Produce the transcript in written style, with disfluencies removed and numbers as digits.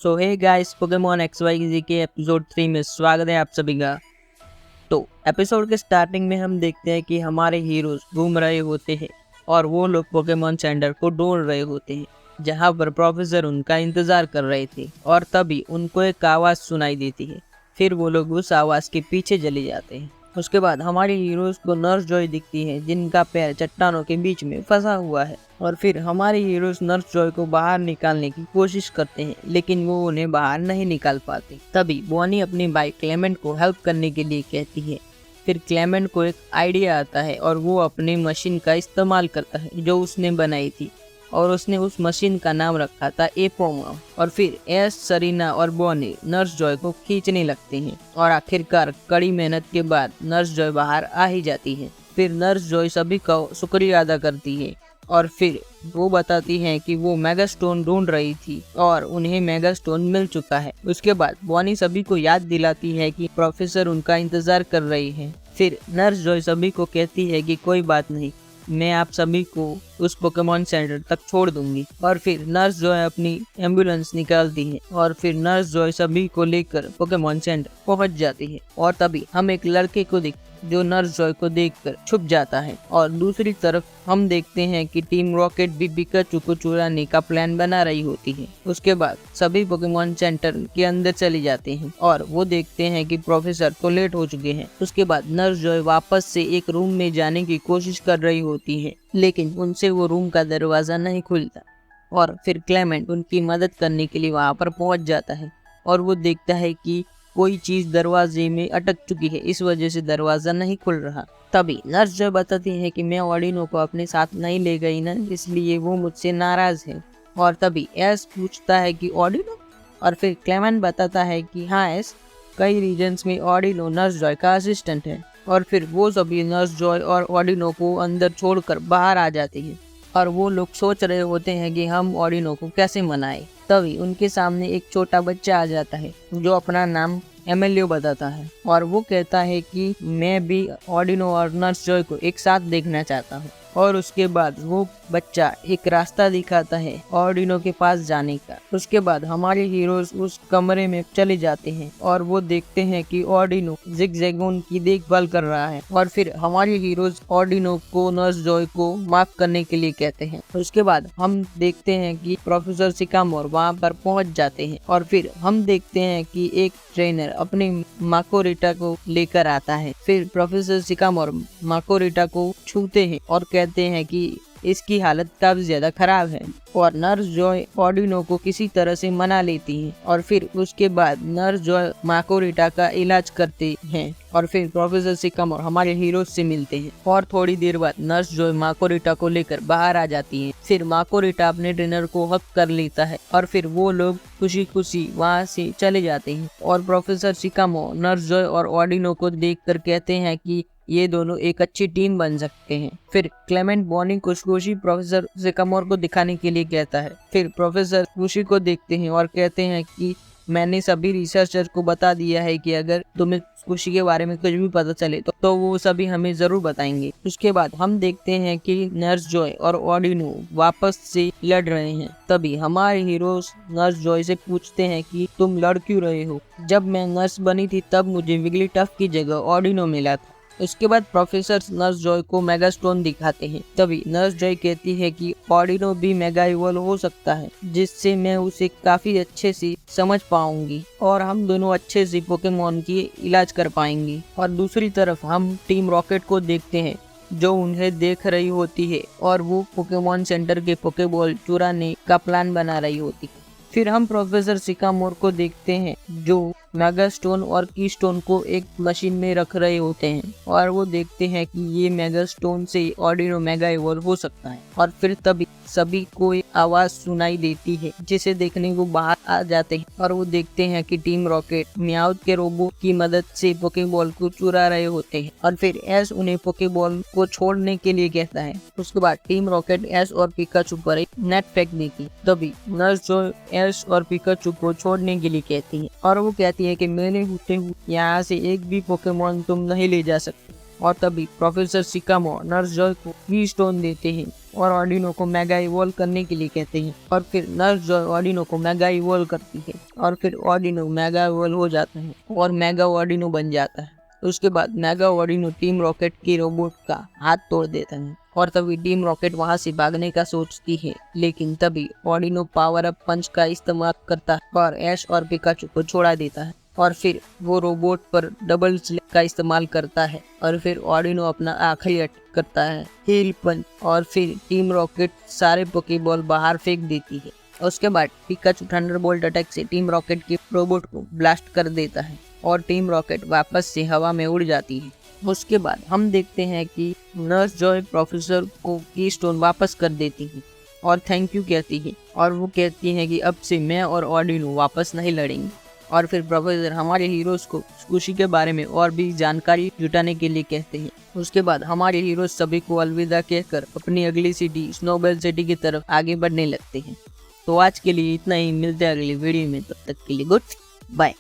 सो hey guys, Pokemon XYZ के episode 3 में स्वागत है आप सभी का। तो एपिसोड के स्टार्टिंग में हम देखते हैं कि हमारे हीरोज घूम रहे होते हैं और वो लोग पोकेमॉन सेंटर को ढूंढ रहे होते हैं जहां पर प्रोफेसर उनका इंतजार कर रहे थे। और तभी उनको एक आवाज़ सुनाई देती है। फिर वो लोग उस आवाज़ के पीछे चले जाते हैं। उसके बाद हमारे हीरोज को नर्स जॉय दिखती है जिनका पैर चट्टानों के बीच में फंसा हुआ है। और फिर हमारे हीरोज नर्स जॉय को बाहर निकालने की कोशिश करते हैं लेकिन वो उन्हें बाहर नहीं निकाल पाते। तभी बॉनी अपनी बाइक क्लेमेंट को हेल्प करने के लिए कहती है। फिर क्लेमेंट को एक आइडिया आता है और वो अपनी मशीन का इस्तेमाल करता है जो उसने बनाई थी और उसने उस मशीन का नाम रखा था एपोमा। और फिर एस, सरीना और बॉनी नर्स जॉय को खींचने लगते हैं और आखिरकार कड़ी मेहनत के बाद नर्स जॉय बाहर आ ही जाती है। फिर नर्स जॉय सभी का शुक्रिया अदा करती है और फिर वो बताती है कि वो मेगास्टोन ढूंढ रही थी और उन्हें मेगास्टोन मिल चुका है। उसके बाद बॉनी सभी को याद दिलाती है कि प्रोफेसर उनका इंतजार कर रही है। फिर नर्स जॉय सभी को कहती है कि कोई बात नहीं, मैं आप सभी को उस पोकेमॉन सेंटर तक छोड़ दूंगी। और फिर नर्स जॉय अपनी एम्बुलेंस निकालती है और फिर नर्स जॉय सभी को लेकर पोकेमॉन सेंटर पहुंच जाती है। और तभी हम एक लड़के को जो नर्स जॉय को देखकर छुप जाता है। और दूसरी तरफ हम देखते हैं कि टीम रॉकेट भी पिकाचू को चुराने का प्लान बना रही होती है। उसके बाद सभी पोकेमॉन सेंटर के अंदर चले जाते हैं और वो देखते हैं कि प्रोफेसर तो लेट हो चुके हैं। उसके बाद नर्स जॉय वापस से एक रूम में जाने की कोशिश कर रही होती है लेकिन उनसे वो रूम का दरवाजा नहीं खुलता। और फिर क्लेमेंट उनकी मदद करने के लिए वहाँ पर पहुँच जाता है और वो देखता है कि कोई चीज दरवाजे में अटक चुकी है, इस वजह से दरवाजा नहीं खुल रहा। तभी नर्स जॉय बताती है कि मैं ऑर्डिनो को अपने साथ नहीं ले गई ना, इसलिए वो मुझसे नाराज है। और तभी एस पूछता है कि ऑर्डिनो, और फिर क्लेमेंट बताता है कि हाँ एस, कई रीजन्स में ऑर्डिनो नर्स जॉय का असिस्टेंट है। और फिर वो सभी नर्स जॉय और ऑर्डिनो को अंदर छोड़कर बाहर आ जाती है और वो लोग सोच रहे होते हैं कि हम ऑर्डिनो को कैसे मनाएं। तभी उनके सामने एक छोटा बच्चा आ जाता है जो अपना नाम एमएलयू बताता है और वो कहता है कि मैं भी ऑर्डिनो और नर्स जॉय को एक साथ देखना चाहता हूँ। और उसके बाद वो बच्चा एक रास्ता दिखाता है ऑर्डिनो के पास जाने का। उसके बाद हमारे हीरोज उस कमरे में चले जाते हैं और वो देखते हैं कि ऑर्डिनो जिगजैगोन की देखभाल कर रहा है। और फिर हमारे हीरोज ऑर्डिनो को नर्स जॉय को माफ करने के लिए कहते हैं। उसके बाद हम देखते हैं कि प्रोफेसर सिकामोर वहाँ पर पहुँच जाते हैं और फिर हम देखते हैं कि एक ट्रेनर अपने माकोरिटा को लेकर आता है। फिर प्रोफेसर सिकामोर माकोरिटा को छूते हैं और कहते हैं कि इसकी हालत काफी ज्यादा खराब है। और नर्स जॉय ऑर्डिनो को किसी तरह से मना लेती है और फिर उसके बाद नर्स जॉय माकोरिटा का इलाज करते हैं। और फिर प्रोफेसर सिकामोर हमारे हीरो से मिलते हैं और थोड़ी देर बाद नर्स जॉय माकोरिटा को लेकर बाहर आ जाती है। फिर माकोरिटा अपने ट्रेनर को हक कर लेता है और फिर वो लोग खुशी खुशी वहाँ से चले जाते हैं। और प्रोफेसर सिकामोर नर्स जॉय और ऑर्डिनो को देखकर कहते हैं कि ये दोनों एक अच्छी टीम बन सकते हैं। फिर क्लेमेंट बॉनी को खुशी प्रोफेसर सिकामोर को दिखाने के लिए कहता है। फिर प्रोफेसर खुशी को देखते हैं और कहते हैं कि मैंने सभी रिसर्चर को बता दिया है कि अगर तुम्हें खुशी के बारे में कुछ भी पता चले तो वो सभी हमें जरूर बताएंगे। उसके बाद हम देखते हैं कि नर्स जॉय और ऑर्डिनो वापस से लड़ रहे हैं। तभी हमारे हीरोज नर्स जॉय से पूछते हैं कि तुम लड़ क्यों रहे हो? जब मैं नर्स बनी थी तब मुझे विगलीटफ की जगह ऑर्डिनो मिला था। उसके बाद प्रोफेसर नर्स जॉय को मेगास्टोन दिखाते हैं। तभी नर्स जॉय कहती है कि ऑर्डिनो भी मेगा इवॉल्व हो सकता है जिससे मैं उसे काफी अच्छे से समझ पाऊंगी और हम दोनों अच्छे से पोकेमॉन की इलाज कर पाएंगे। और दूसरी तरफ हम टीम रॉकेट को देखते हैं जो उन्हें देख रही होती है और वो पोकेमॉन सेंटर के पोकेबॉल चुराने का प्लान बना रही होती है। फिर हम प्रोफेसर सिकामोर को देखते हैं जो मेगास्टोन और कीस्टोन को एक मशीन में रख रहे होते हैं और वो देखते हैं कि ये मेगास्टोन से ऑर्डिनो मेगा इवॉल्व हो सकता है। और फिर तभी सभी को एक आवाज सुनाई देती है जिसे देखने को बाहर आ जाते हैं और वो देखते हैं कि टीम रॉकेट म्याउथ के रोबो की मदद से पोकेबॉल को चुरा रहे होते हैं। और फिर एस उन्हें पोकेबॉल को छोड़ने के लिए कहता है। उसके बाद टीम रॉकेट एस और पिकाचू पर एक नेट फेंक देती। तभी नर्स जॉय एस और पिकाचू को छोड़ने के लिए कहती है और वो कहती है कि मेरे होते हुए यहाँ से एक भी पोकेमॉन तुम नहीं ले जा सकते। और तभी प्रोफेसर सिकामोर नर्स जॉय को कीस्टोन देते हैं और ऑर्डिनो को मेगा इवॉल्व करने के लिए कहते हैं। और फिर नर्स जॉय ऑर्डिनो को मेगा इवॉल्व करती है और फिर ऑर्डिनो मेगा इवॉल्व हो जाता है और मेगा ऑर्डिनो बन जाता है। उसके बाद मेगा ऑर्डिनो टीम रॉकेट की रोबोट का हाथ तोड़ देता है और तभी टीम रॉकेट वहां से भागने का सोचती है, लेकिन तभी ऑर्डिनो पावर अप पंच का इस्तेमाल करता है और ऐश और पिकाचू को छोड़ा देता है और फिर वो रोबोट पर डबल स्लैप का इस्तेमाल करता है और फिर ऑर्डिनो अपना आखिरी अटैक करता है, हील पंच, और फिर टीम रॉकेट सारे पोकेबॉल बाहर फेंक देती है। उसके बाद पिकाचू थंडरबोल्ट अटैक से टीम रॉकेट के रोबोट को ब्लास्ट कर देता है और टीम रॉकेट वापस से हवा में उड़ जाती है। उसके बाद हम देखते हैं कि नर्स जॉय प्रोफेसर को कीस्टोन वापस कर देती है और थैंक यू कहती है और वो कहती है कि अब से मैं और ऑर्डिनो वापस नहीं लड़ेंगे। और फिर प्रोफेसर हमारे हीरोज को खुशी के बारे में और भी जानकारी जुटाने के लिए कहते हैं। उसके बाद हमारे हीरोज सभी को अलविदा कहकर अपनी अगली सिटी स्नोबेल सिटी की तरफ आगे बढ़ने लगते हैं। तो आज के लिए इतना ही, मिलते हैं अगली वीडियो में, तब तक के लिए गुड बाय।